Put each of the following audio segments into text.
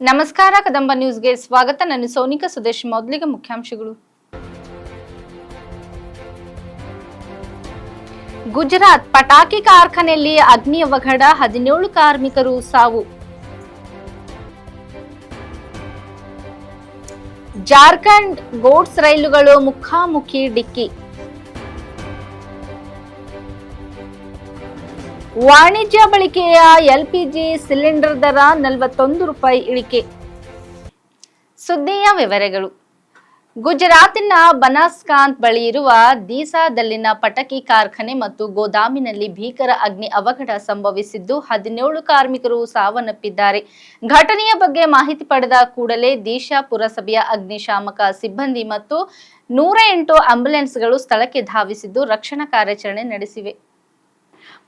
ನಮಸ್ಕಾರ ಕದಂಬ ನ್ಯೂಸ್ಗೆ ಸ್ವಾಗತ. ನಾನು ಸೋನಿಕಾ ಸುದೇಶ್. ಮೊದಲಿಗೆ ಮುಖ್ಯಾಂಶಗಳು. ಗುಜರಾತ್ ಪಟಾಕಿ ಕಾರ್ಖಾನೆಯಲ್ಲಿ ಅಗ್ನಿ ಅವಘಡ, 17 ಕಾರ್ಮಿಕರು ಸಾವು. ಜಾರ್ಖಂಡ್ ಗೂಡ್ಸ್ ರೈಲುಗಳು ಮುಖಾಮುಖಿ ಡಿಕ್ಕಿ. ವಾಣಿಜ್ಯ ಬಳಕೆಯ ಎಲ್ಪಿಜಿ ಸಿಲಿಂಡರ್ ದರ 41 ರೂಪಾಯಿ ಇಳಿಕೆ. ಸುದ್ದಿಯ ವಿವರಗಳು. ಗುಜರಾತಿನ ಬನಾಸ್ಕಾಂತ್ ಬಳಿ ಇರುವ ದೀಸಾದಲ್ಲಿನ ಪಟಾಕಿ ಕಾರ್ಖಾನೆ ಮತ್ತು ಗೋದಾಮಿನಲ್ಲಿ ಭೀಕರ ಅಗ್ನಿ ಅವಘಡ ಸಂಭವಿಸಿದ್ದು 17 ಕಾರ್ಮಿಕರು ಸಾವನ್ನಪ್ಪಿದ್ದಾರೆ. ಘಟನೆಯ ಬಗ್ಗೆ ಮಾಹಿತಿ ಪಡೆದ ಕೂಡಲೇ ದೀಶಾ ಪುರಸಭೆಯ ಅಗ್ನಿಶಾಮಕ ಸಿಬ್ಬಂದಿ ಮತ್ತು 108 ಆಂಬ್ಯುಲೆನ್ಸ್ಗಳು ಸ್ಥಳಕ್ಕೆ ಧಾವಿಸಿದ್ದು ರಕ್ಷಣಾ ಕಾರ್ಯಾಚರಣೆ ನಡೆಸಿವೆ.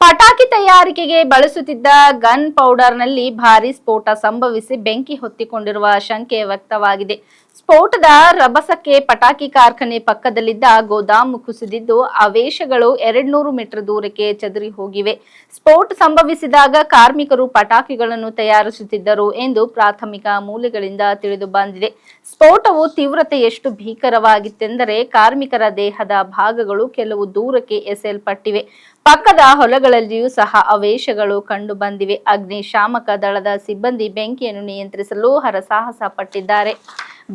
ಪಟಾಕಿ ತಯಾರಿಕೆಗೆ ಬಳಸುತ್ತಿದ್ದ ಗನ್ ಪೌಡರ್ನಲ್ಲಿ ಭಾರೀ ಸ್ಫೋಟ ಸಂಭವಿಸಿ ಬೆಂಕಿ ಹೊತ್ತಿಕೊಂಡಿರುವ ಶಂಕೆ ವ್ಯಕ್ತವಾಗಿದೆ. ಸ್ಫೋಟದ ರಭಸಕ್ಕೆ ಪಟಾಕಿ ಕಾರ್ಖಾನೆ ಪಕ್ಕದಲ್ಲಿದ್ದ ಗೋದಾಮು ಕುಸಿದಿದ್ದು ಅವಶೇಷಗಳು 200 ಮೀಟರ್ ದೂರಕ್ಕೆ ಚದುರಿ ಹೋಗಿವೆ. ಸ್ಫೋಟ ಸಂಭವಿಸಿದಾಗ ಕಾರ್ಮಿಕರು ಪಟಾಕಿಗಳನ್ನು ತಯಾರಿಸುತ್ತಿದ್ದರು ಎಂದು ಪ್ರಾಥಮಿಕ ಮೂಲಗಳಿಂದ ತಿಳಿದು ಬಂದಿದೆ. ಸ್ಫೋಟವು ತೀವ್ರತೆ ಎಷ್ಟು ಭೀಕರವಾಗಿತ್ತೆಂದರೆ ಕಾರ್ಮಿಕರ ದೇಹದ ಭಾಗಗಳು ಕೆಲವು ದೂರಕ್ಕೆ ಎಸೆಯಲ್ಪಟ್ಟಿವೆ. ಪಕ್ಕದ ಹೊಲಗಳಲ್ಲಿಯೂ ಸಹ ಅವಶೇಷಗಳು ಕಂಡು ಬಂದಿವೆ. ಅಗ್ನಿಶಾಮಕ ದಳದ ಸಿಬ್ಬಂದಿ ಬೆಂಕಿಯನ್ನು ನಿಯಂತ್ರಿಸಲು ಹರಸಾಹಸ ಪಟ್ಟಿದ್ದಾರೆ.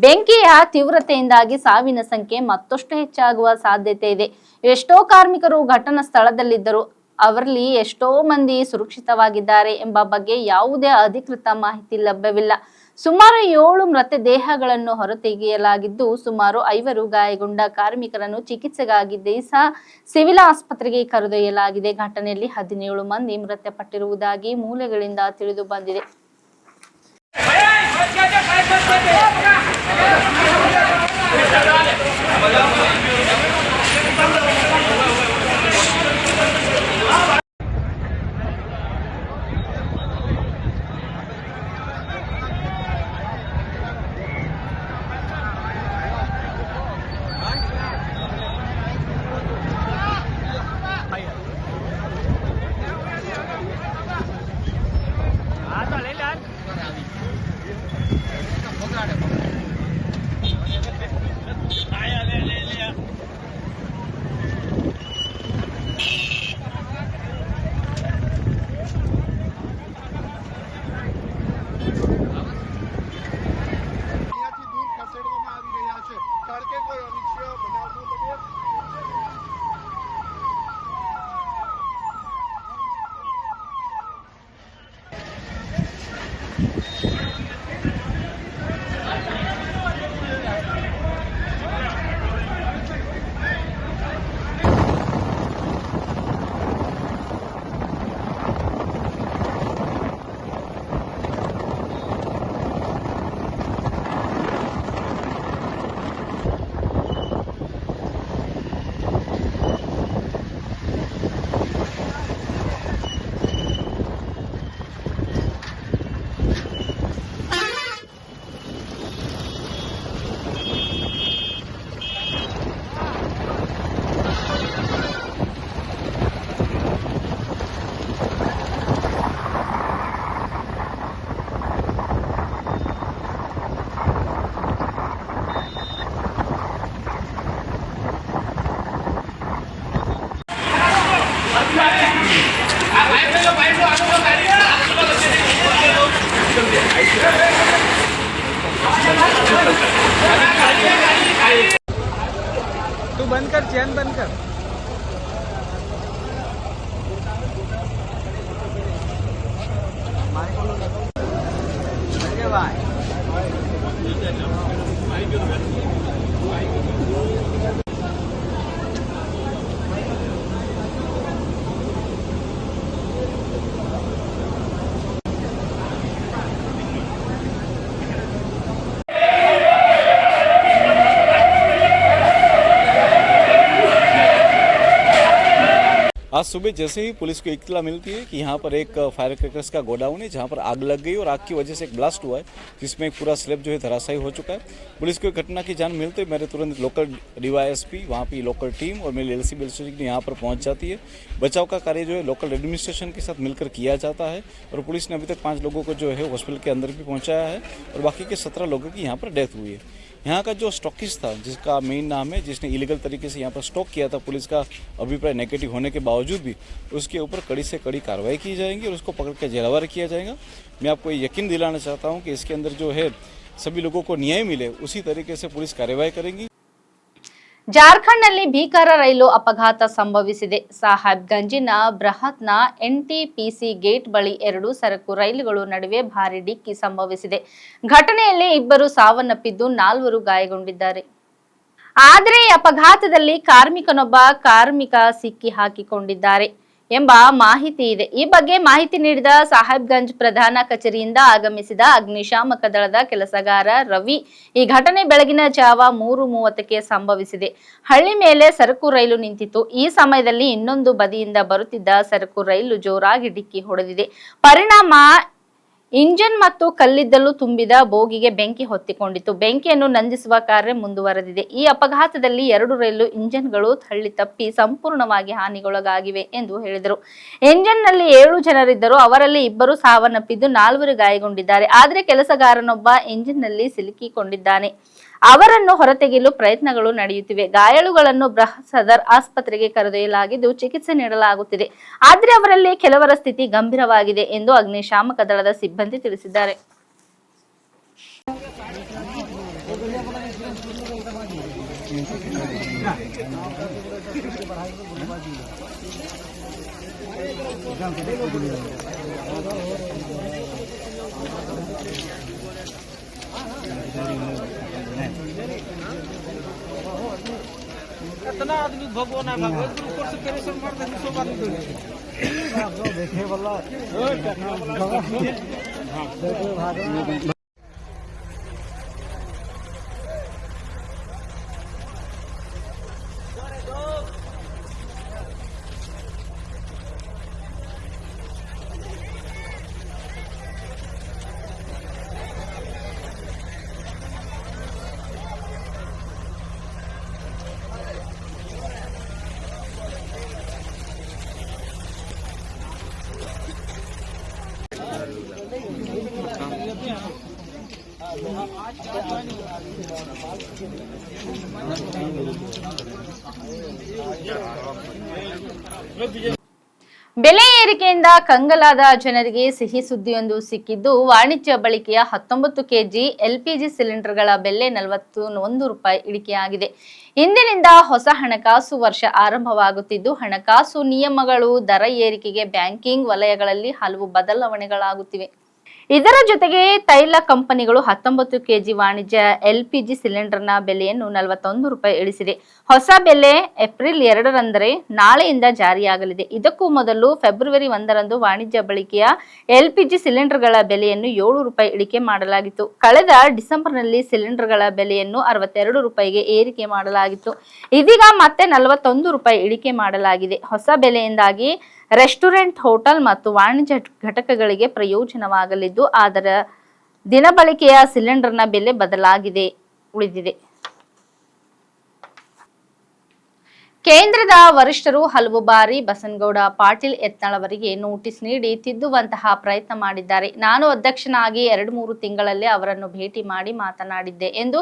ಬೆಂಕಿಯ ತೀವ್ರತೆಯಿಂದಾಗಿ ಸಾವಿನ ಸಂಖ್ಯೆ ಮತ್ತಷ್ಟು ಹೆಚ್ಚಾಗುವ ಸಾಧ್ಯತೆ ಇದೆ. ಎಷ್ಟೋ ಕಾರ್ಮಿಕರು ಘಟನಾ ಸ್ಥಳದಲ್ಲಿದ್ದರು. ಅವರಲ್ಲಿ ಎಷ್ಟೋ ಮಂದಿ ಸುರಕ್ಷಿತವಾಗಿದ್ದಾರೆ ಎಂಬ ಬಗ್ಗೆ ಯಾವುದೇ ಅಧಿಕೃತ ಮಾಹಿತಿ ಲಭ್ಯವಿಲ್ಲ. ಸುಮಾರು 7 ಮೃತದೇಹಗಳನ್ನು ಹೊರತೆಗೆಯಲಾಗಿದ್ದು ಸುಮಾರು 5 ಗಾಯಗೊಂಡ ಕಾರ್ಮಿಕರನ್ನು ಚಿಕಿತ್ಸೆಗಾಗಿ ದೀಸಾ ಸಿವಿಲ್ ಆಸ್ಪತ್ರೆಗೆ ಕರೆದೊಯ್ಯಲಾಗಿದೆ. ಘಟನೆಯಲ್ಲಿ 17 ಮಂದಿ ಮೃತಪಟ್ಟಿರುವುದಾಗಿ ಮೂಲಗಳಿಂದ ತಿಳಿದು ಬಂದಿದೆ. तू बंद कर, चैन बंद कर. आज सुबह जैसे ही पुलिस को इत्तला मिलती है कि यहाँ पर एक फायर क्रैकर्स का गोडाउन है जहाँ पर आग लग गई और आग की वजह से एक ब्लास्ट हुआ है जिसमें एक पूरा स्लैब जो है धराशायी हो चुका है। पुलिस को घटना की जान मिलते मेरे तुरंत लोकल डीवाईएसपी वहाँ की लोकल टीम और मेरी एलसीबी स्टेशन यहाँ पर पहुँच जाती है। बचाव का कार्य जो है लोकल एडमिनिस्ट्रेशन के साथ मिलकर किया जाता है और पुलिस ने अभी तक 5 लोगों को जो है हॉस्पिटल के अंदर भी पहुँचाया है और बाकी के 17 लोगों की यहाँ पर डेथ हुई है। यहाँ का जो स्टॉकिस्ट था जिसका मेन नाम है जिसने इलीगल तरीके से यहाँ पर स्टॉक किया था, पुलिस का अभिप्राय नेगेटिव होने के बावजूद भी उसके ऊपर कड़ी से कड़ी कार्रवाई की जाएगी और उसको पकड़ कर जेलवार किया जाएगा। मैं आपको यकीन दिलाना चाहता हूँ कि इसके अंदर जो है सभी लोगों को न्याय मिले उसी तरीके से पुलिस कार्रवाई करेगी। ಜಾರ್ಖಂಡ್ನಲ್ಲಿ ಭೀಕರ ರೈಲು ಅಪಘಾತ ಸಂಭವಿಸಿದೆ. ಸಾಹೇಬ್ಗಂಜಿನ ಬೃಹತ್ನ ಎನ್ಟಿಪಿಸಿ ಗೇಟ್ ಬಳಿ 2 ಸರಕು ರೈಲುಗಳು ನಡುವೆ ಭಾರೀ ಡಿಕ್ಕಿ ಸಂಭವಿಸಿದೆ. ಘಟನೆಯಲ್ಲಿ 2 ಸಾವನ್ನಪ್ಪಿದ್ದು 4 ಗಾಯಗೊಂಡಿದ್ದಾರೆ. ಆದರೆ ಈ ಅಪಘಾತದಲ್ಲಿ ಕಾರ್ಮಿಕ ಸಿಕ್ಕಿ ಹಾಕಿಕೊಂಡಿದ್ದಾರೆ ಎಂಬ ಮಾಹಿತಿ ಇದೆ. ಈ ಬಗ್ಗೆ ಮಾಹಿತಿ ನೀಡಿದ ಸಾಹೇಬ್ಗಂಜ್ ಪ್ರಧಾನ ಕಚೇರಿಯಿಂದ ಆಗಮಿಸಿದ ಅಗ್ನಿಶಾಮಕ ದಳದ ಕೆಲಸಗಾರ ರವಿ, ಈ ಘಟನೆ ಬೆಳಗಿನ ಜಾವ 3:30ಕ್ಕೆ ಸಂಭವಿಸಿದೆ. ಹಳ್ಳಿ ಮೇಲೆ ಸರಕು ರೈಲು ನಿಂತಿತ್ತು. ಈ ಸಮಯದಲ್ಲಿ ಇನ್ನೊಂದು ಬದಿಯಿಂದ ಬರುತ್ತಿದ್ದ ಸರಕು ರೈಲು ಜೋರಾಗಿ ಡಿಕ್ಕಿ ಹೊಡೆದಿದೆ. ಪರಿಣಾಮ ಇಂಜಿನ್ ಮತ್ತು ಕಲ್ಲಿದ್ದಲು ತುಂಬಿದ ಬೋಗಿಗೆ ಬೆಂಕಿ ಹೊತ್ತಿಕೊಂಡಿತು. ಬೆಂಕಿಯನ್ನು ನಂದಿಸುವ ಕಾರ್ಯ ಮುಂದುವರೆದಿದೆ. ಈ ಅಪಘಾತದಲ್ಲಿ 2 ರೈಲು ಇಂಜಿನ್ಗಳು ಥಳ್ಳಿ ತಪ್ಪಿ ಸಂಪೂರ್ಣವಾಗಿ ಹಾನಿಗೊಳಗಾಗಿವೆ ಎಂದು ಹೇಳಿದರು. ಇಂಜಿನ್ನಲ್ಲಿ 7 ಜನರಿದ್ದರು. ಅವರಲ್ಲಿ 2 ಸಾವನ್ನಪ್ಪಿದ್ದು 4 ಗಾಯಗೊಂಡಿದ್ದಾರೆ. ಆದರೆ ಕೆಲಸಗಾರನೊಬ್ಬ ಇಂಜಿನ್ನಲ್ಲಿ ಸಿಲುಕಿಕೊಂಡಿದ್ದಾನೆ. ಅವರನ್ನು ಹೊರತೆಗೆಯಲು ಪ್ರಯತ್ನಗಳು ನಡೆಯುತ್ತಿವೆ. ಗಾಯಾಳುಗಳನ್ನು ಬೃಹತ್ ಸದರ್ ಆಸ್ಪತ್ರೆಗೆ ಕರೆದೊಯ್ಯಲಾಗಿದ್ದು ಚಿಕಿತ್ಸೆ ನೀಡಲಾಗುತ್ತಿದೆ. ಆದರೆ ಅವರಲ್ಲಿ ಕೆಲವರ ಸ್ಥಿತಿ ಗಂಭೀರವಾಗಿದೆ ಎಂದು ಅಗ್ನಿಶಾಮಕ ದಳದ ಸಿಬ್ಬಂದಿ ತಿಳಿಸಿದ್ದಾರೆ. इतना आदमी भगो ना भगो ऊपर से पेरेशन मारते हैं 100 आदमी देखे वाला ಬೆಲೆ ಏರಿಕೆಯಿಂದ ಕಂಗಲಾದ ಜನರಿಗೆ ಸಿಹಿ ಸುದ್ದಿಯೊಂದು ಸಿಕ್ಕಿದ್ದು, ವಾಣಿಜ್ಯ ಬಳಕೆಯ 19 ಕೆಜಿ ಎಲ್ಪಿಜಿ ಸಿಲಿಂಡರ್ಗಳ ಬೆಲೆ 41 ರೂಪಾಯಿ ಇಳಿಕೆಯಾಗಿದೆ. ಇಂದಿನಿಂದ ಹೊಸ ಹಣಕಾಸು ವರ್ಷ ಆರಂಭವಾಗುತ್ತಿದ್ದು, ಹಣಕಾಸು ನಿಯಮಗಳು, ದರ ಏರಿಕೆಗೆ ಬ್ಯಾಂಕಿಂಗ್ ವಲಯಗಳಲ್ಲಿ ಹಲವು ಬದಲಾವಣೆಗಳಾಗುತ್ತಿವೆ. ಇದರ ಜೊತೆಗೆ ತೈಲ ಕಂಪನಿಗಳು 19 ಕೆಜಿ ವಾಣಿಜ್ಯ ಎಲ್ಪಿಜಿ ಸಿಲಿಂಡರ್ನ ಬೆಲೆಯನ್ನು 41 ರೂಪಾಯಿ ಇಳಿಸಿದೆ. ಹೊಸ ಬೆಲೆ ಏಪ್ರಿಲ್ 2 ನಾಳೆಯಿಂದ ಜಾರಿಯಾಗಲಿದೆ. ಇದಕ್ಕೂ ಮೊದಲು ಫೆಬ್ರವರಿ 1 ವಾಣಿಜ್ಯ ಬಳಕೆಯ ಎಲ್ಪಿಜಿ ಸಿಲಿಂಡರ್ಗಳ ಬೆಲೆಯನ್ನು 7 ರೂಪಾಯಿ ಇಳಿಕೆ ಮಾಡಲಾಗಿತ್ತು. ಕಳೆದ ಡಿಸೆಂಬರ್ನಲ್ಲಿ ಸಿಲಿಂಡರ್ಗಳ ಬೆಲೆಯನ್ನು 62 ರೂಪಾಯಿಗೆ ಏರಿಕೆ ಮಾಡಲಾಗಿತ್ತು. ಇದೀಗ ಮತ್ತೆ 41 ರೂಪಾಯಿ ಇಳಿಕೆ ಮಾಡಲಾಗಿದೆ. ಹೊಸ ಬೆಲೆಯಿಂದಾಗಿ ರೆಸ್ಟೋರೆಂಟ್, ಹೋಟೆಲ್ ಮತ್ತು ವಾಣಿಜ್ಯ ಘಟಕಗಳಿಗೆ ಪ್ರಯೋಜನವಾಗಲಿದ್ದು, ಅದರ ದಿನಬಳಕೆಯ ಸಿಲಿಂಡರ್ನ ಬೆಲೆ ಬದಲಾಗಿದೆ ಉಳಿದಿದೆ. ಕೇಂದ್ರದ ವರಿಷ್ಠರು ಹಲವು ಬಾರಿ ಬಸನಗೌಡ ಪಾಟೀಲ್ ಯತ್ನಾಳ್ ಅವರಿಗೆ ನೋಟಿಸ್ ನೀಡಿ ತಿದ್ದುವಂತಹ ಪ್ರಯತ್ನ ಮಾಡಿದ್ದಾರೆ. ನಾನು ಅಧ್ಯಕ್ಷನಾಗಿ 2-3 ತಿಂಗಳಲ್ಲೇ ಅವರನ್ನು ಭೇಟಿ ಮಾಡಿ ಮಾತನಾಡಿದ್ದೆ ಎಂದು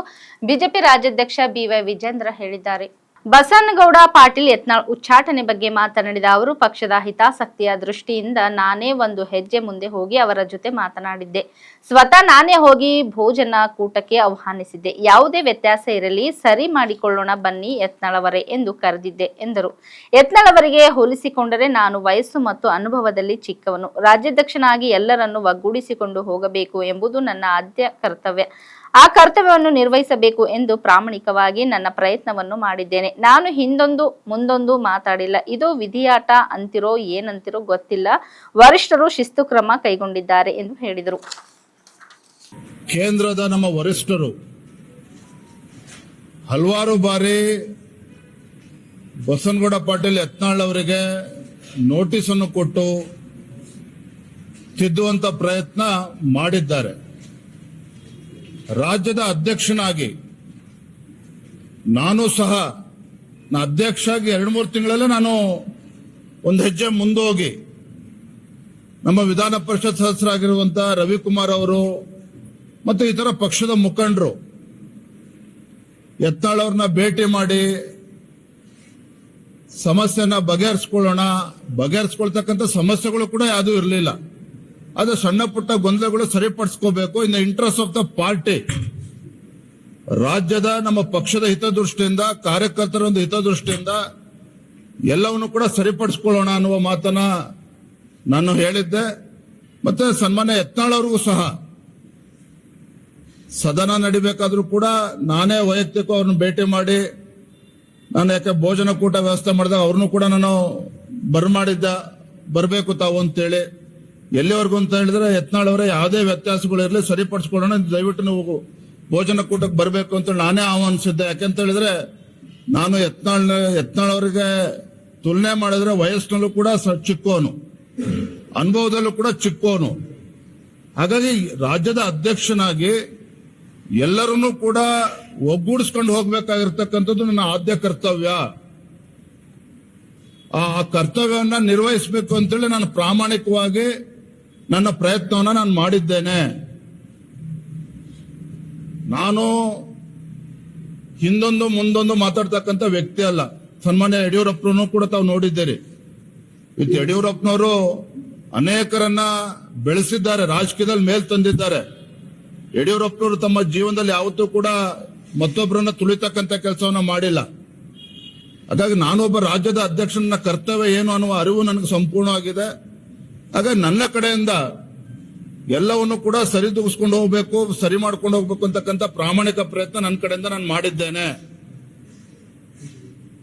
ಬಿಜೆಪಿ ರಾಜ್ಯಾಧ್ಯಕ್ಷ ಬಿವೈ ವಿಜೇಂದ್ರ ಹೇಳಿದ್ದಾರೆ. ಬಸನಗೌಡ ಪಾಟೀಲ್ ಯತ್ನಾಳ್ ಉಚ್ಚಾಟನೆ ಬಗ್ಗೆ ಮಾತನಾಡಿದ ಅವರು, ಪಕ್ಷದ ಹಿತಾಸಕ್ತಿಯ ದೃಷ್ಟಿಯಿಂದ ನಾನೇ ಒಂದು ಹೆಜ್ಜೆ ಮುಂದೆ ಹೋಗಿ ಅವರ ಜೊತೆ ಮಾತನಾಡಿದ್ದೆ. ಸ್ವತಃ ನಾನೇ ಹೋಗಿ ಭೋಜನ ಕೂಟಕ್ಕೆ ಆಹ್ವಾನಿಸಿದ್ದೆ. ಯಾವುದೇ ವ್ಯತ್ಯಾಸ ಇರಲಿ, ಸರಿ ಮಾಡಿಕೊಳ್ಳೋಣ ಬನ್ನಿ ಯತ್ನಾಳ್ ಅವರೇ ಎಂದು ಕರೆದಿದ್ದೆ ಎಂದರು. ಯತ್ನಾಳ್ ಅವರಿಗೆ ಹೋಲಿಸಿಕೊಂಡರೆ ನಾನು ವಯಸ್ಸು ಮತ್ತು ಅನುಭವದಲ್ಲಿ ಚಿಕ್ಕವನು. ರಾಜ್ಯಾಧ್ಯಕ್ಷನಾಗಿ ಎಲ್ಲರನ್ನು ಒಗ್ಗೂಡಿಸಿಕೊಂಡು ಹೋಗಬೇಕು ಎಂಬುದು ನನ್ನ ಆದ್ಯ ಕರ್ತವ್ಯ. ಆ ಕರ್ತವ್ಯವನ್ನು ನಿರ್ವಹಿಸಬೇಕು ಎಂದು ಪ್ರಾಮಾಣಿಕವಾಗಿ ನನ್ನ ಪ್ರಯತ್ನವನ್ನು ಮಾಡಿದ್ದೇನೆ. ನಾನು ಹಿಂದೊಂದು ಮುಂದೊಂದು ಮಾತಾಡಿಲ್ಲ. ಇದು ವಿಧಿಯಾಟ ಅಂತಿರೋ ಏನಂತಿರೋ ಗೊತ್ತಿಲ್ಲ. ವರಿಷ್ಠರು ಶಿಸ್ತು ಕ್ರಮ ಕೈಗೊಂಡಿದ್ದಾರೆ ಎಂದು ಹೇಳಿದರು. ಕೇಂದ್ರದ ನಮ್ಮ ವರಿಷ್ಠರು ಹಲವಾರು ಬಾರಿ ಬಸನಗೌಡ ಪಾಟೀಲ್ ಯತ್ನಾಳ್ ಅವರಿಗೆ ನೋಟಿಸ್ ಅನ್ನು ಕೊಟ್ಟು ತಿದ್ದುವಂತ ಪ್ರಯತ್ನ ಮಾಡಿದ್ದಾರೆ. ರಾಜ್ಯದ ಅಧ್ಯಕ್ಷನಾಗಿ ನಾನು ಸಹ ಅಧ್ಯಕ್ಷ ಆಗಿ 2-3 ತಿಂಗಳಲ್ಲೇ ನಾನು ಒಂದು ಹೆಜ್ಜೆ ಮುಂದೋಗಿ ನಮ್ಮ ವಿಧಾನ ಪರಿಷತ್ ಸದಸ್ಯರಾಗಿರುವಂತಹ ರವಿಕುಮಾರ್ ಅವರು ಮತ್ತು ಇತರ ಪಕ್ಷದ ಮುಖಂಡರು ಯತ್ನಾಳ್ ಅವ್ರನ್ನ ಭೇಟಿ ಮಾಡಿ ಸಮಸ್ಯೆನ ಬಗೆಹರಿಸ್ಕೊಳ್ತಕ್ಕಂಥ ಸಮಸ್ಯೆಗಳು ಕೂಡ ಯಾವುದೂ ಇರಲಿಲ್ಲ. ಅದು ಸಣ್ಣ ಪುಟ್ಟ ಗೊಂದಲಗಳು ಸರಿಪಡಿಸ್ಕೋಬೇಕು in the interest of the party. ರಾಜ್ಯದ ನಮ್ಮ ಪಕ್ಷದ ಹಿತದೃಷ್ಟಿಯಿಂದ, ಕಾರ್ಯಕರ್ತರ ಒಂದು ಹಿತದೃಷ್ಟಿಯಿಂದ ಎಲ್ಲವನ್ನು ಕೂಡ ಸರಿಪಡಿಸ್ಕೊಳ್ಳೋಣ ಅನ್ನುವ ಮಾತನ್ನ ನಾನು ಹೇಳಿದ್ದೆ. ಮತ್ತೆ ಸನ್ಮಾನ್ಯ ಯತ್ನಾಳ್ ಅವ್ರಿಗೂ ಸಹ ಸದನ ನಡಿಬೇಕಾದ್ರೂ ಕೂಡ ನಾನೇ ವೈಯಕ್ತಿಕ ಅವ್ರನ್ನ ಭೇಟಿ ಮಾಡಿ, ನಾನು ಯಾಕೆ ಭೋಜನ ಕೂಟ ವ್ಯವಸ್ಥೆ ಮಾಡಿದಾಗ ಅವ್ರನ್ನೂ ಕೂಡ ನಾನು ಬರಬೇಕು ತಾವು ಅಂತೇಳಿ. ಎಲ್ಲಿವರೆಗೂ ಅಂತ ಹೇಳಿದ್ರೆ ಯತ್ನಾಳ್ ಅವರೇ ಯಾವುದೇ ವ್ಯತ್ಯಾಸಗಳಿರಲಿ ಸರಿಪಡಿಸ್ಕೊಳ್ಳೋಣ, ದಯವಿಟ್ಟು ನೀವು ಭೋಜನ ಕೂಟಕ್ಕೆ ಬರಬೇಕು ಅಂತ ನಾನೇ ಆಹ್ವಾನಿಸಿದ್ದೆ. ಯಾಕೆಂತ ಹೇಳಿದ್ರೆ ನಾನು ಯತ್ನಾಳ್ ಅವರಿಗೆ ತುಲನೆ ಮಾಡಿದ್ರೆ ವಯಸ್ಸಿನಲ್ಲೂ ಕೂಡ ಚಿಕ್ಕವನು, ಅನುಭವದಲ್ಲೂ ಕೂಡ ಚಿಕ್ಕವನು. ಹಾಗಾಗಿ ರಾಜ್ಯದ ಅಧ್ಯಕ್ಷನಾಗಿ ಎಲ್ಲರನ್ನೂ ಕೂಡ ಒಗ್ಗೂಡಿಸ್ಕೊಂಡು ಹೋಗ್ಬೇಕಾಗಿರ್ತಕ್ಕಂಥದ್ದು ನನ್ನ ಆದ್ಯ ಕರ್ತವ್ಯ. ಆ ಕರ್ತವ್ಯವನ್ನ ನಿರ್ವಹಿಸಬೇಕು ಅಂತೇಳಿ ನಾನು ಪ್ರಾಮಾಣಿಕವಾಗಿ ನನ್ನ ಪ್ರಯತ್ನವನ್ನ ನಾನು ಮಾಡಿದ್ದೇನೆ. ನಾನು ಹಿಂದೊಂದು ಮುಂದೊಂದು ಮಾತಾಡ್ತಕ್ಕಂಥ ವ್ಯಕ್ತಿ ಅಲ್ಲ. ಸನ್ಮಾನ್ಯ ಯಡಿಯೂರಪ್ಪನೂ ಕೂಡ ತಾವು ನೋಡಿದ್ದೀರಿ. ಯಡಿಯೂರಪ್ಪನವರು ಅನೇಕರನ್ನ ಬೆಳೆಸಿದ್ದಾರೆ, ರಾಜಕೀಯದಲ್ಲಿ ಮೇಲ್ ತಂದಿದ್ದಾರೆ. ಯಡಿಯೂರಪ್ಪನವರು ತಮ್ಮ ಜೀವನದಲ್ಲಿ ಯಾವತ್ತೂ ಕೂಡ ಮತ್ತೊಬ್ಬರನ್ನ ತುಳಿತಕ್ಕಂಥ ಕೆಲಸವನ್ನ ಮಾಡಿಲ್ಲ. ಹಾಗಾಗಿ ನಾನೊಬ್ಬ ರಾಜ್ಯದ ಅಧ್ಯಕ್ಷನ ಕರ್ತವ್ಯ ಏನು ಅನ್ನುವ ಅರಿವು ನನಗೆ ಸಂಪೂರ್ಣವಾಗಿದೆ. ಹಾಗಾಗಿ ನನ್ನ ಕಡೆಯಿಂದ ಎಲ್ಲವನ್ನು ಕೂಡ ಸರಿದೂಗಿಸ್ಕೊಂಡು ಹೋಗ್ಬೇಕು, ಸರಿ ಮಾಡ್ಕೊಂಡು ಹೋಗ್ಬೇಕು ಅಂತಕ್ಕಂಥ ಪ್ರಾಮಾಣಿಕ ಪ್ರಯತ್ನ ನನ್ನ ಕಡೆಯಿಂದ ನಾನು ಮಾಡಿದ್ದೇನೆ.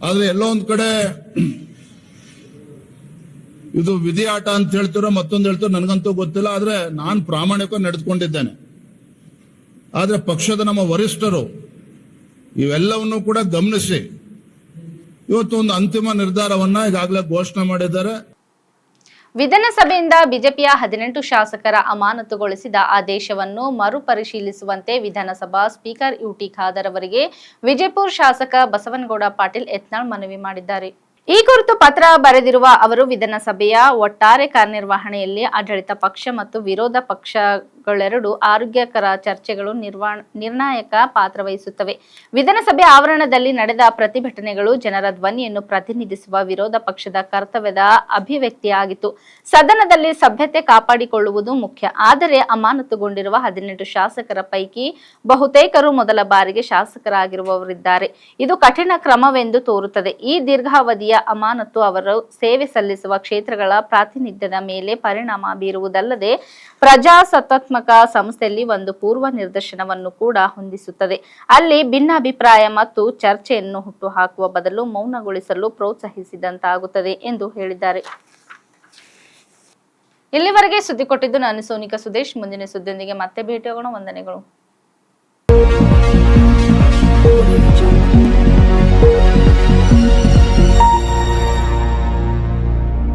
ಆದ್ರೆ ಎಲ್ಲೋ ಒಂದ್ ಕಡೆ ಇದು ವಿಧಿ ಆಟ ಅಂತ ಹೇಳ್ತಿರೋ ಮತ್ತೊಂದು ಹೇಳ್ತಿರೋ ನನಗಂತೂ ಗೊತ್ತಿಲ್ಲ. ಆದ್ರೆ ನಾನು ಪ್ರಾಮಾಣಿಕವಾಗಿ ನಡೆದುಕೊಂಡಿದ್ದೇನೆ. ಆದ್ರೆ ಪಕ್ಷದ ನಮ್ಮ ವರಿಷ್ಠರು ಇವೆಲ್ಲವನ್ನು ಕೂಡ ಗಮನಿಸಿ ಇವತ್ತು ಒಂದು ಅಂತಿಮ ನಿರ್ಧಾರವನ್ನ ಈಗಾಗಲೇ ಘೋಷಣೆ ಮಾಡಿದ್ದಾರೆ. ವಿಧಾನಸಭೆಯಿಂದ ಬಿಜೆಪಿಯ 18 ಶಾಸಕರ ಅಮಾನತುಗೊಳಿಸಿದ ಆದೇಶವನ್ನು ಮರುಪರಿಶೀಲಿಸುವಂತೆ ವಿಧಾನಸಭಾ ಸ್ಪೀಕರ್ ಯುಟಿ ಖಾದರ್ ಅವರಿಗೆ ವಿಜಯಪುರ ಶಾಸಕ ಬಸವನಗೌಡ ಪಾಟೀಲ್ ಯತ್ನಾಳ್ ಮನವಿ ಮಾಡಿದ್ದಾರೆ. ಈ ಕುರಿತು ಪತ್ರ ಬರೆದಿರುವ ಅವರು ವಿಧಾನಸಭೆಯ ಒಟ್ಟಾರೆ ಕಾರ್ಯನಿರ್ವಹಣೆಯಲ್ಲಿ ಆಡಳಿತ ಪಕ್ಷ ಮತ್ತು ವಿರೋಧ ಪಕ್ಷಗಳೆರಡು ಆರೋಗ್ಯಕರ ಚರ್ಚೆಗಳು ನಿರ್ಣಾಯಕ ಪಾತ್ರ ವಹಿಸುತ್ತವೆ. ವಿಧಾನಸಭೆ ಆವರಣದಲ್ಲಿ ನಡೆದ ಪ್ರತಿಭಟನೆಗಳು ಜನರ ಧ್ವನಿಯನ್ನು ಪ್ರತಿನಿಧಿಸುವ ವಿರೋಧ ಪಕ್ಷದ ಕರ್ತವ್ಯದ ಅಭಿವ್ಯಕ್ತಿಯಾಗಿತ್ತು. ಸದನದಲ್ಲಿ ಸಭ್ಯತೆ ಕಾಪಾಡಿಕೊಳ್ಳುವುದು ಮುಖ್ಯ. ಆದರೆ ಅಮಾನತುಗೊಂಡಿರುವ 18 ಶಾಸಕರ ಪೈಕಿ ಬಹುತೇಕರು ಮೊದಲ ಬಾರಿಗೆ ಶಾಸಕರಾಗಿರುವವರಿದ್ದಾರೆ. ಇದು ಕಠಿಣ ಕ್ರಮವೆಂದು ತೋರುತ್ತದೆ. ಈ ದೀರ್ಘಾವಧಿಯ ಅಮಾನತು ಅವರು ಸೇವೆ ಸಲ್ಲಿಸುವ ಕ್ಷೇತ್ರಗಳ ಪ್ರಾತಿನಿಧ್ಯದ ಮೇಲೆ ಪರಿಣಾಮ ಬೀರುವುದಲ್ಲದೆ ಪ್ರಜಾಸತ್ತಾತ್ಮಕ ಸಂಸ್ಥೆಯಲ್ಲಿ ಒಂದು ಪೂರ್ವ ನಿರ್ದೇಶನವನ್ನು ಕೂಡ ಹೊಂದಿಸುತ್ತದೆ. ಅಲ್ಲಿ ಭಿನ್ನಾಭಿಪ್ರಾಯ ಮತ್ತು ಚರ್ಚೆಯನ್ನು ಹುಟ್ಟುಹಾಕುವ ಬದಲು ಮೌನಗೊಳಿಸಲು ಪ್ರೋತ್ಸಾಹಿಸಿದಂತಾಗುತ್ತದೆ ಎಂದು ಹೇಳಿದ್ದಾರೆ. ಇಲ್ಲಿವರೆಗೆ ಸುದ್ದಿ ಕೊಟ್ಟಿದ್ದು ನಾನು ಸೋನಿಕಾ ಸುದೇಶ್. ಮುಂದಿನ ಸುದ್ದಿಯೊಂದಿಗೆ ಮತ್ತೆ ಭೇಟಿಯಾಗೋಣ. ವಂದನೆಗಳು.